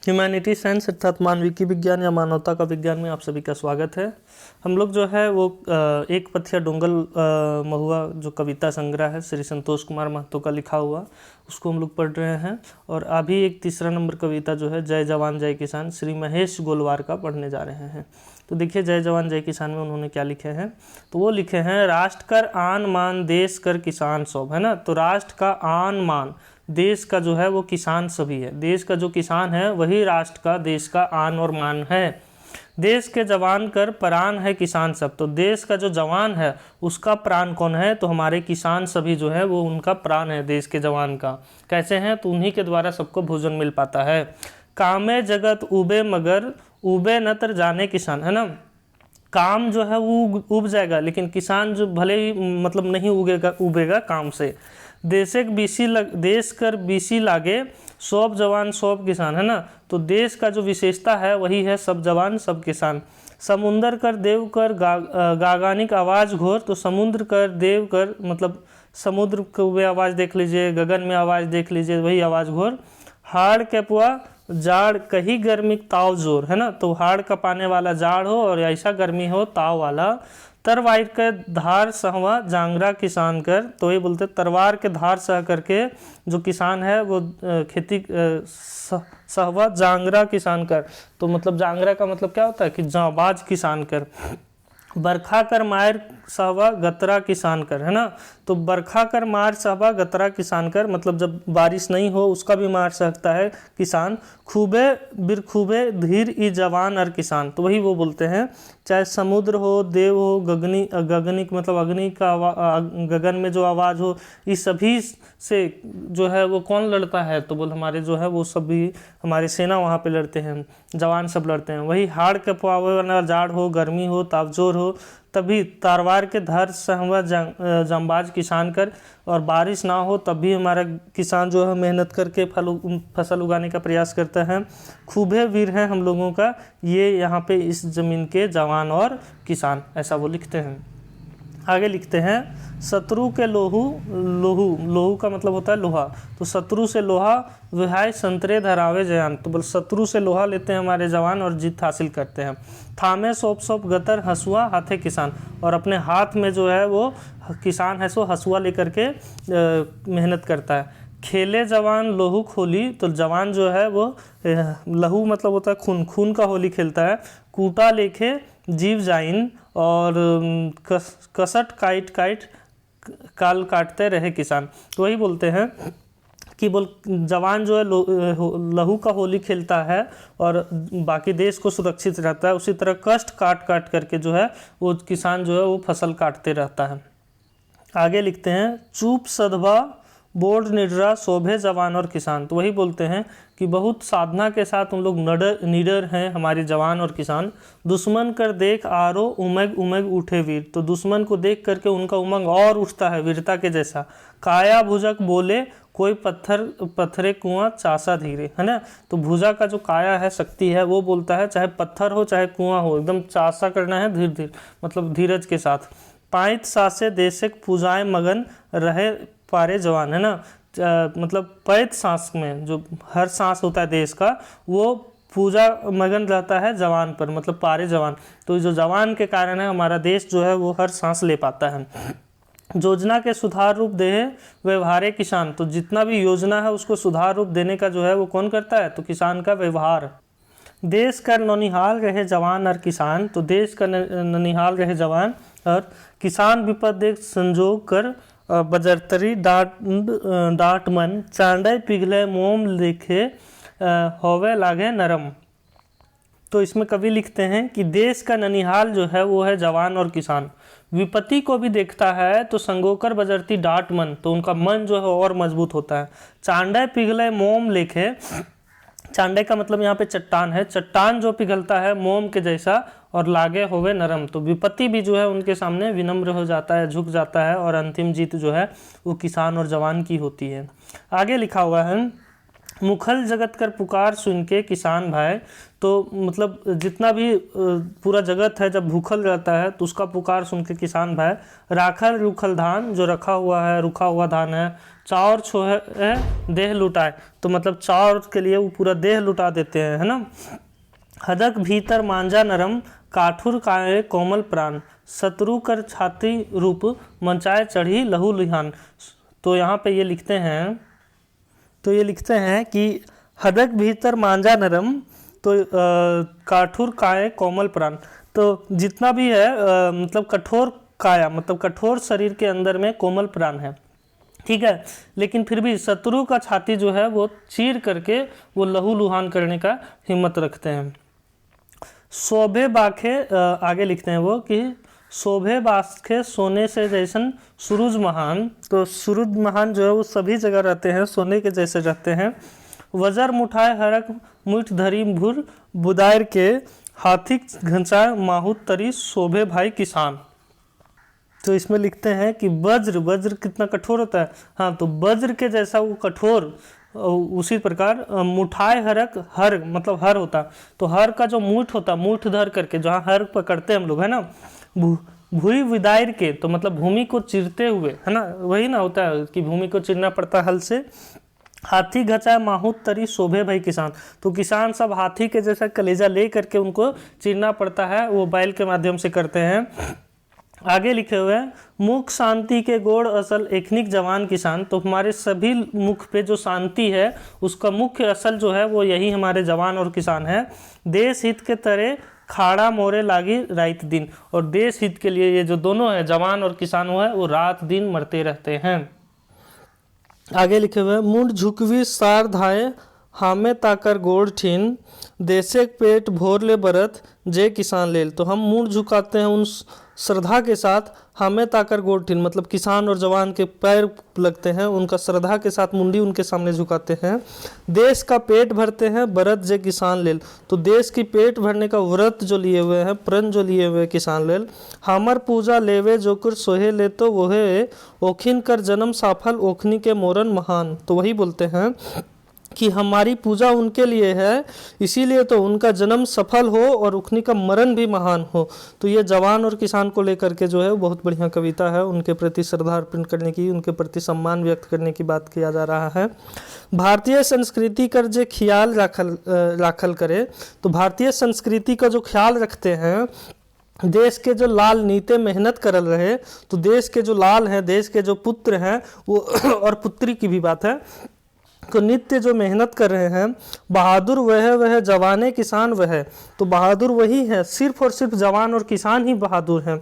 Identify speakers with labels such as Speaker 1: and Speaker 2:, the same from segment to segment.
Speaker 1: Humanity science अर्थात मानविकी विज्ञान या मानवता का विज्ञान में आप सभी का स्वागत है। हम लोग जो है वो एक पथिया डोंगल महुआ जो कविता संग्रह है श्री संतोष कुमार महतो का लिखा हुआ, उसको हम लोग पढ़ रहे हैं। और अभी एक तीसरा नंबर कविता जो है जय जवान जय किसान श्री महेश गोलवार का पढ़ने जा रहे हैं। तो देखिए जय जवान जय किसान में उन्होंने क्या लिखे हैं। तो वो लिखे हैं, राष्ट्र कर आन मान देश कर किसान सब, है ना। तो राष्ट्र का आन मान, देश का जो है वो किसान सभी है। देश का जो किसान है वही राष्ट्र का, देश का आन और मान है। देश के जवान कर प्राण है किसान सब। तो देश का जो जवान है उसका प्राण कौन है? तो हमारे किसान सभी जो है वो उनका प्राण है, देश के जवान का। कैसे हैं? तो उन्हीं के द्वारा सबको भोजन मिल पाता है। कामे जगत उबे मगर उबे न तर जाने किसान, है ना। काम जो है वो उब जाएगा, लेकिन किसान जो भले ही मतलब नहीं उबेगा काम से। देश कर बीसी लागे सब जवान सब किसान, है ना। तो देश का जो विशेषता है वही है सब जवान सब किसान। समुंदर कर देव कर गागानिक आवाज़ घोर। तो समुद्र कर देव कर मतलब समुद्र को भी आवाज़ देख लीजिए, गगन में आवाज़ देख लीजिए, वही आवाज़ घोर। हाड़ के पुआ जाड़ कहीं गर्मी ताव जोर, है ना। तो हाड़ कपाने वाला जाड़ हो और ऐसा गर्मी हो ताव वाला। तरवार के धार सहवा जांगरा किसान कर। तो ये बोलते तलवार के धार सह करके जो किसान है वो खेती सहवा जांगरा किसान कर। तो मतलब जांगरा का मतलब क्या होता है कि जांबाज किसान कर। बरखा कर मार सहवा गतरा किसान कर, है ना। तो बरखा कर मार सहवा गतरा किसान कर मतलब जब बारिश नहीं हो उसका भी मार सकता है किसान। खूबे बिरखूबे धीर ई जवान और किसान। तो वही वो बोलते हैं, चाहे समुद्र हो, देव हो, गगनिक मतलब अग्नि का गगन में जो आवाज़ हो, इस सभी से जो है वो कौन लड़ता है? तो बोल हमारे जो है वो सभी हमारे सेना वहाँ पे लड़ते हैं, जवान सब लड़ते हैं। वही हाड़ के पुआवे वाला जाड़ हो, गर्मी हो, तापजोर हो, तभी तारवार के धर सहवा जंबाज किसान कर। और बारिश ना हो तब भी हमारा किसान जो है मेहनत करके फसल उगाने का प्रयास करता है। खूबे वीर हैं हम लोगों का ये यहाँ पे इस ज़मीन के जवान और किसान, ऐसा वो लिखते हैं। आगे लिखते हैं, शत्रु के लोहू का मतलब होता है लोहा। तो शत्रु से लोहा विहाय संतरे धरावे जयान। तो बोल शत्रु से लोहा लेते हैं हमारे जवान और जीत हासिल करते हैं। थामे सोप गतर हसुआ हाथे किसान। और अपने हाथ में जो है वो किसान है सो हसुआ लेकर के मेहनत करता है। खेले जवान लोहू खोली। तो जवान जो है वो लहू मतलब होता है खून, खून का होली खेलता है। कूटा लेखे जीव जाइन। और कसट काट काल काटते रहे किसान। तो वही बोलते हैं कि जवान जो है लहू का होली खेलता है और बाकी देश को सुरक्षित रहता है, उसी तरह कष्ट काट करके जो है वो किसान जो है वो फसल काटते रहता है। आगे लिखते हैं, चूप सधवा बोर्ड निडरा शोभे जवान और किसान। तो वही बोलते हैं कि बहुत साधना के साथ उन लोग निडर हैं हमारे जवान और किसान। दुश्मन कर देख आरो उमग उठे वीर। तो दुश्मन को देख करके उनका उमंग और उठता है वीरता के जैसा। काया भुजक बोले कोई पत्थरे कुआं चासा धीरे, है ना। तो भुजा का जो काया है, शक्ति है, वो बोलता है चाहे पत्थर हो चाहे कुआं हो, एकदम चासा करना है धीरे मतलब धीरज के साथ। पाँच सासे देशक पूजाएं मगन रहे पारे जवान, है ना। मतलब पैत सांस में जो हर सांस होता है देश का वो पूजा मगन रहता है जवान पर, मतलब पारे जवान। तो जो जवान के कारण है हमारा देश जो है वो हर सांस ले पाता है। योजना के सुधार रूप दे व्यवहारे किसान। तो जितना भी योजना है उसको सुधार रूप देने का जो है वो कौन करता है? तो किसान का व्यवहार। देश का ननिहाल रहे जवान और किसान। तो देश का ननिहाल रहे जवान और किसान विपद देख संजोग कर बजरतरी डाट मन चांडे पिघले मोम लिखे होवे लागे नरम। तो इसमें कवि लिखते हैं कि देश का ननिहाल जो है वो है जवान और किसान। विपत्ति को भी देखता है तो संगोकर बजरती डाट मन। तो उनका मन जो है और मजबूत होता है। चांडे पिघले मोम लिखे। चांडे का मतलब यहाँ पे चट्टान है। चट्टान जो पिघलता है मोम के जैसा और लागे होवे नरम। तो विपत्ति भी जो है उनके सामने विनम्र हो जाता है, झुक जाता है और अंतिम जीत जो है वो किसान और जवान की होती है। आगे लिखा हुआ है, मुखल जगत कर पुकार सुन के किसान भाई, तो मतलब जितना भी पूरा जगत है जब भूखल रहता है तो उसका पुकार सुन के किसान भाई, राखल रूखल धान, जो रखा हुआ है रूखा हुआ धान है, चाउर छोहे देह लुटाए, तो मतलब चाउर के लिए वो पूरा देह लुटा देते हैं, है ना। हदक भीतर मांझा नरम, काठुर काए कोमल प्राण, शत्रु कर छाती रूप, मंचाए चढ़ी लहू लिहान। तो यहाँ पे ये लिखते हैं कि हदक भीतर मांझा नरम, तो काठुर काए कोमल प्राण, तो जितना भी है मतलब कठोर काया, मतलब कठोर शरीर के अंदर में कोमल प्राण है, ठीक है, लेकिन फिर भी शत्रु का छाती जो है वो चीर करके वो लहू लुहान करने का हिम्मत रखते हैं। शोभे बाखे, आगे लिखते हैं वो कि शोभे बाखे सोने से जैसन सूरज महान, तो सूरज महान जो है वो सभी जगह रहते हैं, सोने के जैसे रहते हैं। वजर मुठाए हरक मुठ धरी भुर, बुदायर के हाथी घंचाए माहुत तरी, शोभे भाई किसान। तो इसमें लिखते हैं कि वज्र कितना कठोर होता है, हाँ, तो वज्र के जैसा वो कठोर, उसी प्रकार मुठाए हरक, हर मतलब हर होता, तो हर का जो मूठ होता, मूठ धर करके जहाँ हर पकड़ते हैं हम लोग, है ना, भूई विदायर के, तो मतलब भूमि को चिरते हुए, है ना, वही ना होता है कि भूमि को चिरना पड़ता है हल से। हाथी घचा माहुत तरी, शोभे भाई किसान, तो किसान सब हाथी के जैसा कलेजा ले करके उनको चिरना पड़ता है, वो बैल के माध्यम से करते हैं। आगे लिखे हुए हैं, मुख शांति के गोड़ असल एखनिक जवान किसान, तो हमारे सभी मुख पे जो शांति है उसका मुख्य असल जो है वो यही हमारे जवान और किसान है। देश हित के तरह खाड़ा मोरे लागी रात दिन, और देश हित के लिए ये जो दोनों है जवान और किसान वो है वो रात दिन मरते रहते हैं। आगे लिखे हुए, मुंड झुकवी सार धाये, हामे ताकर गोड़ ठीन, देशे पेट भोर ले बरत, जय किसान लेल, तो हम मुंड झुकाते हैं उन श्रद्धा के साथ, हमें ताकर गोड़ ठीन, मतलब किसान और जवान के पैर लगते हैं, उनका श्रद्धा के साथ मुंडी उनके सामने झुकाते हैं। देश का पेट भरते हैं बरत जय किसान लेल, तो देश की पेट भरने का व्रत जो लिए हुए हैं, प्रण जो लिए हुए किसान लेल। हमर पूजा लेवे जो कुर सोहे ले, तो वहे ओखिन कर जन्म साफल, ओखनी के मोरन महान, तो वही बोलते हैं कि हमारी पूजा उनके लिए है, इसीलिए तो उनका जन्म सफल हो और उखनी का मरण भी महान हो। तो ये जवान और किसान को लेकर के जो है बहुत बढ़िया कविता है, उनके प्रति श्रद्धा अर्पण करने की, उनके प्रति सम्मान व्यक्त करने की बात किया जा रहा है। भारतीय संस्कृति का जो ख्याल राखल करे, तो भारतीय संस्कृति का जो ख्याल रखते हैं, देश के जो लाल नीते मेहनत करल रहे, तो देश के जो लाल हैं, देश के जो पुत्र हैं वो और पुत्री की भी बात है, तो नित्य जो मेहनत कर रहे हैं, बहादुर वह जवाने किसान वह, तो बहादुर वही है, सिर्फ और सिर्फ जवान और किसान ही बहादुर हैं।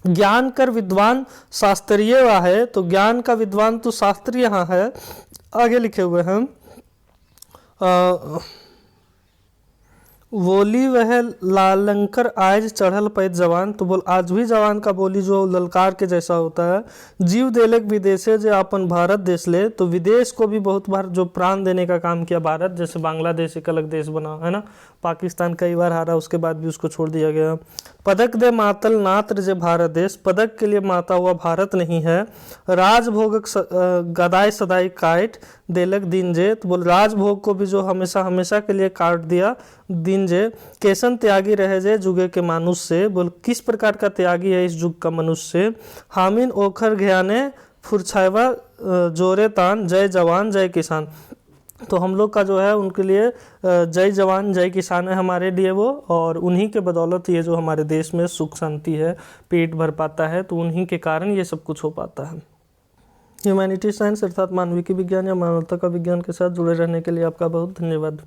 Speaker 1: ज्ञान कर विद्वान शास्त्रीय वह है, तो ज्ञान का विद्वान तो शास्त्री यहाँ है। आगे लिखे हुए हैं, बोली वह लालंकर आज चढ़ल पैद जवान, तो बोल आज भी जवान का बोली जो ललकार के जैसा होता है। जीव देलक विदेशे जे अपन भारत देश ले, तो विदेश को भी बहुत बार जो प्राण देने का काम किया भारत, जैसे बांग्लादेश एक अलग देश बना है ना, पाकिस्तान कई बार हारा उसके बाद भी उसको छोड़ दिया गया। पदक दे मातल नात्र जे भारत देश, पदक के लिए माता हुआ भारत नहीं है। राजभोगक गदाई सदाई काट देलक दिन जे, तो बोल राजभोग को भी जो हमेशा हमेशा के लिए काट दिया दिन जे। कैसन त्यागी रहे जे जुगे के मानुष से, बोल किस प्रकार का त्यागी है इस युग का मनुष्य से। हामिन ओखर घयाने फुरछावा जोरे तान, जय जवान जय किसान, तो हम लोग का जो है उनके लिए जय जवान जय किसान है हमारे लिए वो, और उन्हीं के बदौलत ये जो हमारे देश में सुख शांति है, पेट भर पाता है, तो उन्हीं के कारण ये सब कुछ हो पाता है। ह्यूमैनिटी साइंस अर्थात मानविकी विज्ञान या मानवता का विज्ञान के साथ जुड़े रहने के लिए आपका बहुत धन्यवाद।